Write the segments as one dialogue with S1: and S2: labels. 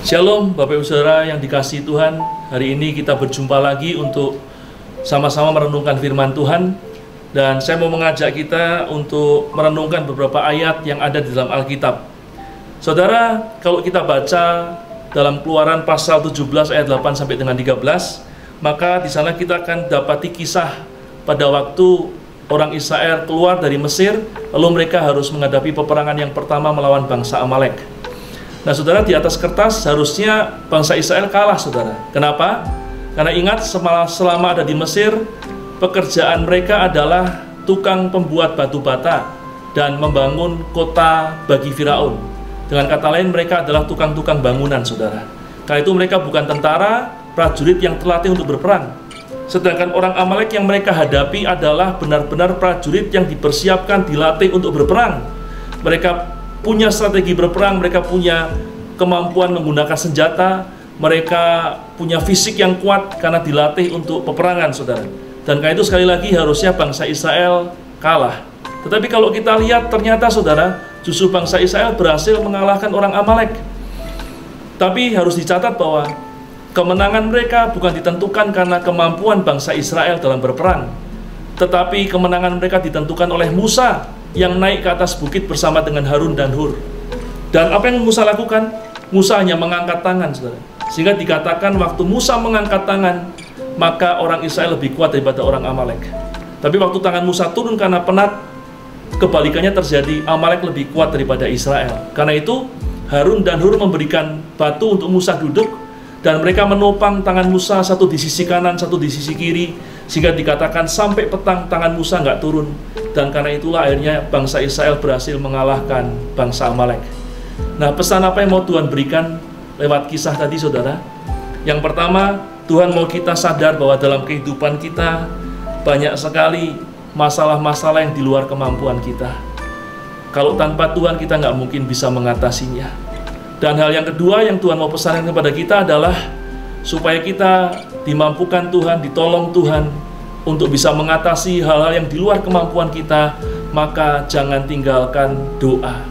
S1: Shalom Bapak Ibu Saudara yang dikasihi Tuhan. Hari ini kita berjumpa lagi untuk sama-sama merenungkan firman Tuhan. Dan saya mau mengajak kita untuk merenungkan beberapa ayat yang ada di dalam Alkitab. Saudara, kalau kita baca dalam Keluaran pasal 17 ayat 8 sampai dengan 13, maka di sana kita akan dapati kisah pada waktu orang Israel keluar dari Mesir, lalu mereka harus menghadapi peperangan yang pertama melawan bangsa Amalek. Nah saudara, di atas kertas harusnya bangsa Israel kalah saudara. Kenapa? Karena ingat selama ada di Mesir, pekerjaan mereka adalah tukang pembuat batu bata dan membangun kota bagi Firaun. Dengan kata lain, mereka adalah tukang-tukang bangunan saudara. Karena itu mereka bukan tentara, prajurit yang terlatih untuk berperang. Sedangkan orang Amalek yang mereka hadapi adalah benar-benar prajurit yang dipersiapkan, dilatih untuk berperang. Mereka punya strategi berperang, mereka punya kemampuan menggunakan senjata, mereka punya fisik yang kuat karena dilatih untuk peperangan saudara. Dan karena itu sekali lagi harusnya bangsa Israel kalah. Tetapi kalau kita lihat ternyata saudara, justru bangsa Israel berhasil mengalahkan orang Amalek. Tapi harus dicatat bahwa kemenangan mereka bukan ditentukan karena kemampuan bangsa Israel dalam berperang, tetapi kemenangan mereka ditentukan oleh Musa yang naik ke atas bukit bersama dengan Harun dan Hur. Dan apa yang Musa lakukan? Musa hanya mengangkat tangan saudara. Sehingga dikatakan waktu Musa mengangkat tangan, maka orang Israel lebih kuat daripada orang Amalek. Tapi waktu tangan Musa turun karena penat, kebalikannya terjadi, Amalek lebih kuat daripada Israel. Karena itu Harun dan Hur memberikan batu untuk Musa duduk, dan mereka menopang tangan Musa, satu di sisi kanan, satu di sisi kiri, sehingga dikatakan sampai petang tangan Musa nggak turun. Dan karena itulah akhirnya bangsa Israel berhasil mengalahkan bangsa Amalek. Nah, pesan apa yang mau Tuhan berikan lewat kisah tadi saudara? Yang pertama, Tuhan mau kita sadar bahwa dalam kehidupan kita banyak sekali masalah-masalah yang di luar kemampuan kita. Kalau tanpa Tuhan kita nggak mungkin bisa mengatasinya. Dan hal yang kedua yang Tuhan mau pesankan kepada kita adalah supaya kita dimampukan Tuhan, ditolong Tuhan untuk bisa mengatasi hal-hal yang di luar kemampuan kita, maka jangan tinggalkan doa.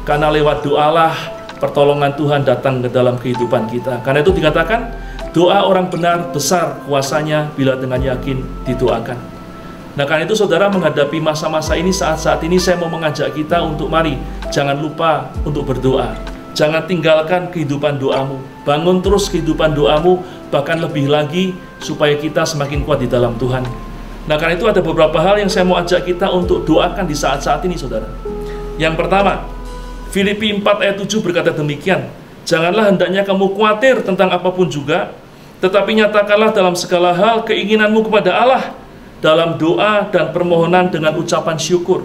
S1: Karena lewat doalah pertolongan Tuhan datang ke dalam kehidupan kita. Karena itu dikatakan, doa orang benar besar kuasanya bila dengan yakin didoakan. Nah karena itu saudara, menghadapi masa-masa ini, saat-saat ini saya mau mengajak kita untuk mari, jangan lupa untuk berdoa. Jangan tinggalkan kehidupan doamu. Bangun terus kehidupan doamu, bahkan lebih lagi supaya kita semakin kuat di dalam Tuhan. Nah karena itu ada beberapa hal yang saya mau ajak kita untuk doakan di saat-saat ini saudara. Yang pertama, Filipi 4 ayat 7 berkata demikian, janganlah hendaknya kamu khawatir tentang apapun juga, tetapi nyatakanlah dalam segala hal keinginanmu kepada Allah dalam doa dan permohonan dengan ucapan syukur.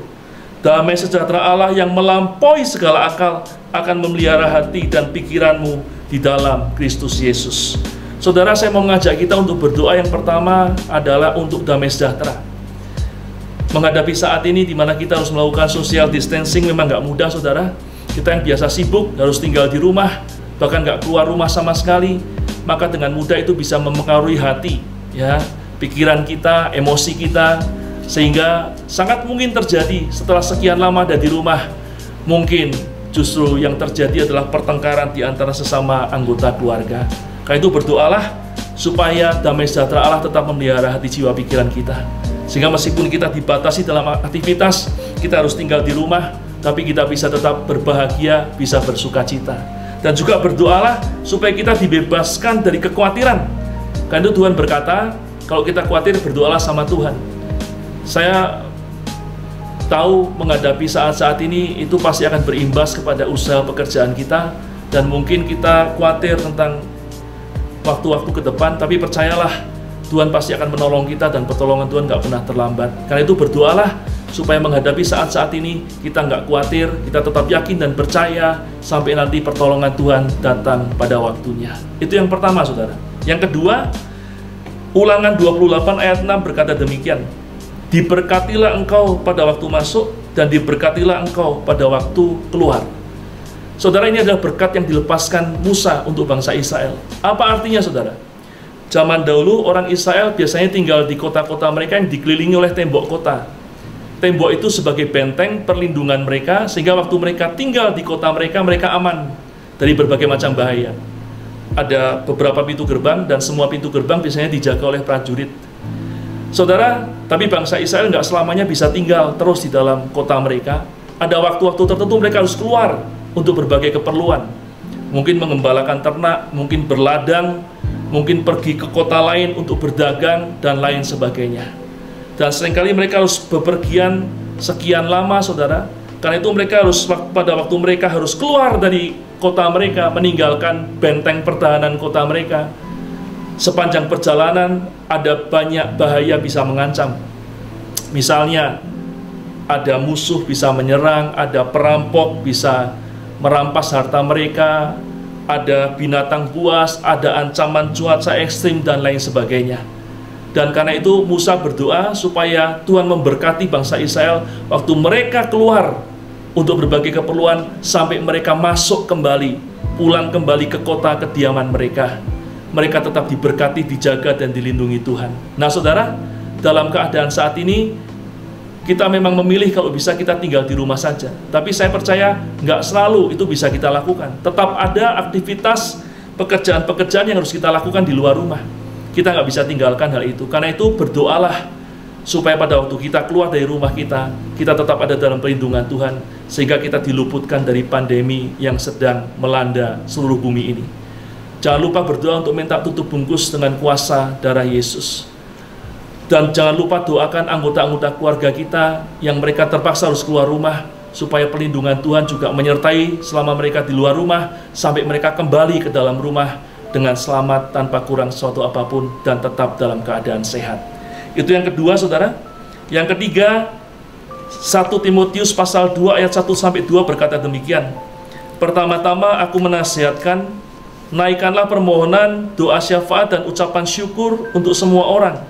S1: Damai sejahtera Allah yang melampaui segala akal akan memelihara hati dan pikiranmu di dalam Kristus Yesus. Saudara, saya mau mengajak kita untuk berdoa. Yang pertama adalah untuk damai sejahtera. Menghadapi saat ini di mana kita harus melakukan social distancing memang nggak mudah saudara. Kita yang biasa sibuk harus tinggal di rumah, bahkan nggak keluar rumah sama sekali, maka dengan mudah itu bisa mempengaruhi hati, ya, pikiran kita, emosi kita, sehingga sangat mungkin terjadi setelah sekian lama ada di rumah, mungkin justru yang terjadi adalah pertengkaran di antara sesama anggota keluarga. Karena itu berdoalah supaya damai sejahtera Allah tetap memelihara hati jiwa pikiran kita. Sehingga meskipun kita dibatasi dalam aktivitas, kita harus tinggal di rumah, tapi kita bisa tetap berbahagia, bisa bersuka cita. Dan juga berdoalah supaya kita dibebaskan dari kekhawatiran. Karena itu Tuhan berkata, kalau kita khawatir berdoalah sama Tuhan. Saya tahu menghadapi saat-saat ini itu pasti akan berimbas kepada usaha pekerjaan kita, dan mungkin kita khawatir tentang waktu-waktu ke depan, tapi percayalah Tuhan pasti akan menolong kita dan pertolongan Tuhan nggak pernah terlambat. Karena itu berdoalah supaya menghadapi saat-saat ini kita nggak khawatir, kita tetap yakin dan percaya sampai nanti pertolongan Tuhan datang pada waktunya. Itu yang pertama saudara. Yang kedua, Ulangan 28 ayat 6 berkata demikian, diberkatilah engkau pada waktu masuk dan diberkatilah engkau pada waktu keluar. Saudara, ini adalah berkat yang dilepaskan Musa untuk bangsa Israel. Apa artinya saudara? Zaman dahulu orang Israel biasanya tinggal di kota-kota mereka yang dikelilingi oleh tembok kota. Tembok itu sebagai benteng perlindungan mereka, sehingga waktu mereka tinggal di kota mereka, mereka aman dari berbagai macam bahaya. ada beberapa pintu gerbang dan semua pintu gerbang biasanya dijaga oleh prajurit. Saudara, tapi bangsa Israel nggak selamanya bisa tinggal terus di dalam kota mereka. Ada waktu-waktu tertentu mereka harus keluar untuk berbagai keperluan. Mungkin mengembalakan ternak, mungkin berladang, mungkin pergi ke kota lain untuk berdagang, dan lain sebagainya. Dan seringkali mereka harus bepergian sekian lama, saudara. Karena itu mereka harus, pada waktu mereka harus keluar dari kota mereka, meninggalkan benteng pertahanan kota mereka. Sepanjang perjalanan ada banyak bahaya bisa mengancam. Misalnya, ada musuh bisa menyerang, ada perampok bisa merampas harta mereka, ada binatang buas, ada ancaman cuaca ekstrim, dan lain sebagainya. Dan karena itu Musa berdoa supaya Tuhan memberkati bangsa Israel waktu mereka keluar untuk berbagai keperluan sampai mereka masuk kembali, pulang kembali ke kota kediaman mereka. Mereka tetap diberkati, dijaga, dan dilindungi Tuhan. Nah saudara, dalam keadaan saat ini kita memang memilih kalau bisa kita tinggal di rumah saja. Tapi saya percaya nggak selalu itu bisa kita lakukan. Tetap ada aktivitas pekerjaan-pekerjaan yang harus kita lakukan di luar rumah. Kita nggak bisa tinggalkan hal itu. Karena itu berdoalah supaya pada waktu kita keluar dari rumah kita tetap ada dalam perlindungan Tuhan, sehingga kita diluputkan dari pandemi yang sedang melanda seluruh bumi ini. Jangan lupa berdoa untuk minta tutup bungkus dengan kuasa darah Yesus. Dan jangan lupa doakan anggota-anggota keluarga kita yang mereka terpaksa harus keluar rumah, supaya perlindungan Tuhan juga menyertai selama mereka di luar rumah, sampai mereka kembali ke dalam rumah dengan selamat tanpa kurang sesuatu apapun dan tetap dalam keadaan sehat. Itu yang kedua, saudara. Yang ketiga, 1 Timotius pasal 2 ayat 1-2 berkata demikian. Pertama-tama aku menasihatkan, naikkanlah permohonan, doa syafaat, dan ucapan syukur untuk semua orang,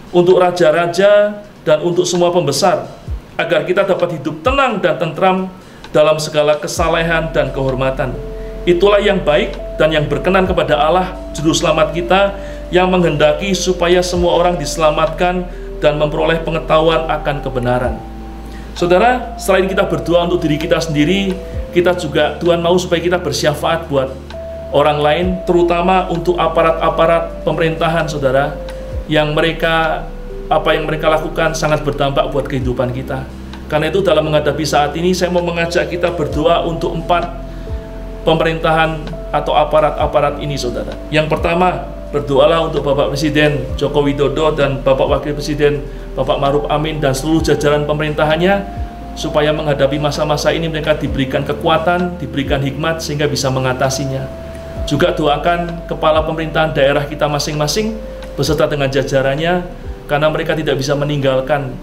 S1: untuk raja-raja, dan untuk semua pembesar, agar kita dapat hidup tenang dan tentram dalam segala kesalehan dan kehormatan. Itulah yang baik dan yang berkenan kepada Allah, Juru Selamat kita, yang menghendaki supaya semua orang diselamatkan dan memperoleh pengetahuan akan kebenaran. Saudara, selain kita berdoa untuk diri kita sendiri, kita juga, Tuhan mau supaya kita bersyafaat buat orang lain, terutama untuk aparat-aparat pemerintahan, saudara, yang mereka, apa yang mereka lakukan sangat berdampak buat kehidupan kita. Karena itu dalam menghadapi saat ini, saya mau mengajak kita berdoa untuk 4 pemerintahan atau aparat-aparat ini, saudara. Yang pertama, berdoalah untuk Bapak Presiden Joko Widodo dan Bapak Wakil Presiden Bapak Ma'ruf Amin dan seluruh jajaran pemerintahannya, supaya menghadapi masa-masa ini mereka diberikan kekuatan, diberikan hikmat sehingga bisa mengatasinya. Juga doakan kepala pemerintahan daerah kita masing-masing beserta dengan jajarannya, karena mereka tidak bisa meninggalkan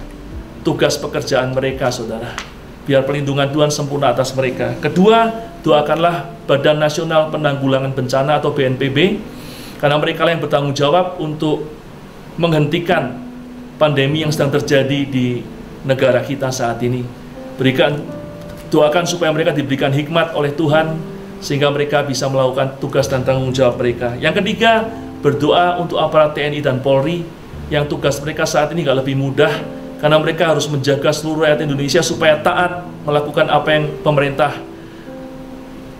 S1: tugas pekerjaan mereka, saudara. Biar perlindungan Tuhan sempurna atas mereka. Kedua, doakanlah Badan Nasional Penanggulangan Bencana atau BNPB, karena mereka yang bertanggung jawab untuk menghentikan pandemi yang sedang terjadi di negara kita saat ini. Doakan supaya mereka diberikan hikmat oleh Tuhan, sehingga mereka bisa melakukan tugas dan tanggung jawab mereka. Yang ketiga, berdoa untuk aparat TNI dan Polri, yang tugas mereka saat ini gak lebih mudah, karena mereka harus menjaga seluruh rakyat Indonesia supaya taat melakukan apa yang pemerintah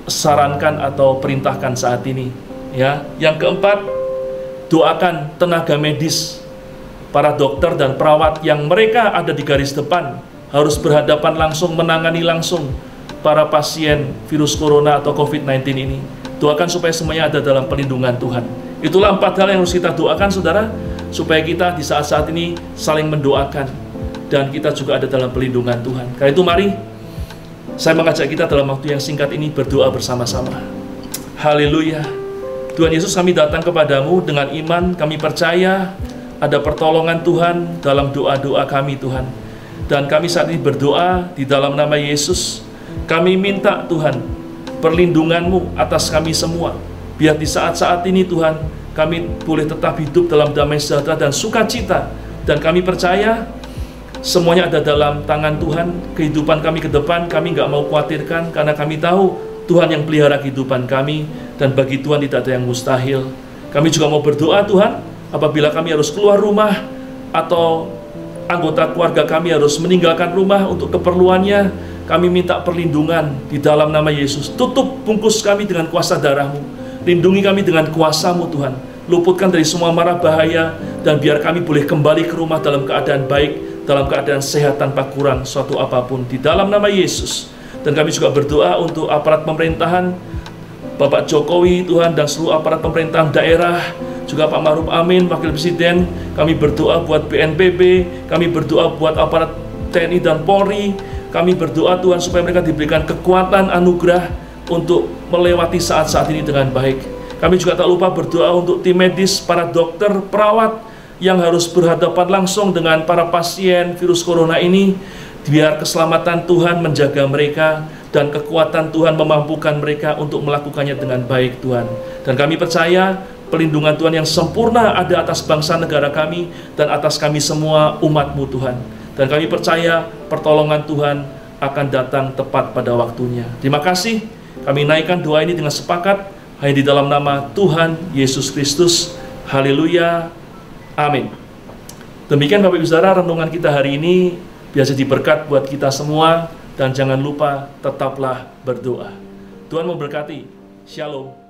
S1: sarankan atau perintahkan saat ini. Ya, yang keempat, doakan tenaga medis, para dokter dan perawat yang mereka ada di garis depan, harus berhadapan langsung, menangani langsung para pasien virus corona atau COVID-19 ini. Doakan supaya semuanya ada dalam perlindungan Tuhan. Itulah 4 hal yang harus kita doakan, saudara, supaya kita di saat-saat ini saling mendoakan dan kita juga ada dalam perlindungan Tuhan. Karena itu mari saya mengajak kita dalam waktu yang singkat ini berdoa bersama-sama. Haleluya. Tuhan Yesus, kami datang kepadamu dengan iman, kami percaya ada pertolongan Tuhan dalam doa-doa kami, Tuhan. Dan kami saat ini berdoa di dalam nama Yesus. Kami minta Tuhan perlindungan-Mu atas kami semua. Biar di saat-saat ini Tuhan, kami boleh tetap hidup dalam damai sejahtera dan sukacita. Dan kami percaya semuanya ada dalam tangan Tuhan. Kehidupan kami ke depan, kami nggak mau khawatirkan, karena kami tahu Tuhan yang pelihara kehidupan kami, dan bagi Tuhan tidak ada yang mustahil. Kami juga mau berdoa, Tuhan, apabila kami harus keluar rumah atau anggota keluarga kami harus meninggalkan rumah untuk keperluannya, kami minta perlindungan di dalam nama Yesus. Tutup bungkus kami dengan kuasa darah-Mu. Lindungi kami dengan kuasa-Mu Tuhan. Luputkan dari semua mara bahaya, dan biar kami boleh kembali ke rumah dalam keadaan baik, dalam keadaan sehat tanpa kurang suatu apapun. Di dalam nama Yesus. Dan kami juga berdoa untuk aparat pemerintahan, Bapak Jokowi Tuhan, dan seluruh aparat pemerintahan daerah, juga Pak Ma'ruf Amin, Wakil Presiden. Kami berdoa buat BNPB, kami berdoa buat aparat TNI dan Polri. Kami berdoa Tuhan supaya mereka diberikan kekuatan anugerah untuk melewati saat-saat ini dengan baik. Kami juga tak lupa berdoa untuk tim medis, para dokter, perawat yang harus berhadapan langsung dengan para pasien virus corona ini. Biar keselamatan Tuhan menjaga mereka dan kekuatan Tuhan memampukan mereka untuk melakukannya dengan baik Tuhan. Dan kami percaya pelindungan Tuhan yang sempurna ada atas bangsa negara kami dan atas kami semua umat-Mu Tuhan. Dan kami percaya pertolongan Tuhan akan datang tepat pada waktunya. Terima kasih. Kami naikkan doa ini dengan sepakat hanya di dalam nama Tuhan Yesus Kristus. Haleluya. Amin. Demikian Bapak Ibu Saudara, renungan kita hari ini biasa diberkat buat kita semua. Dan jangan lupa tetaplah berdoa. Tuhan memberkati. Shalom.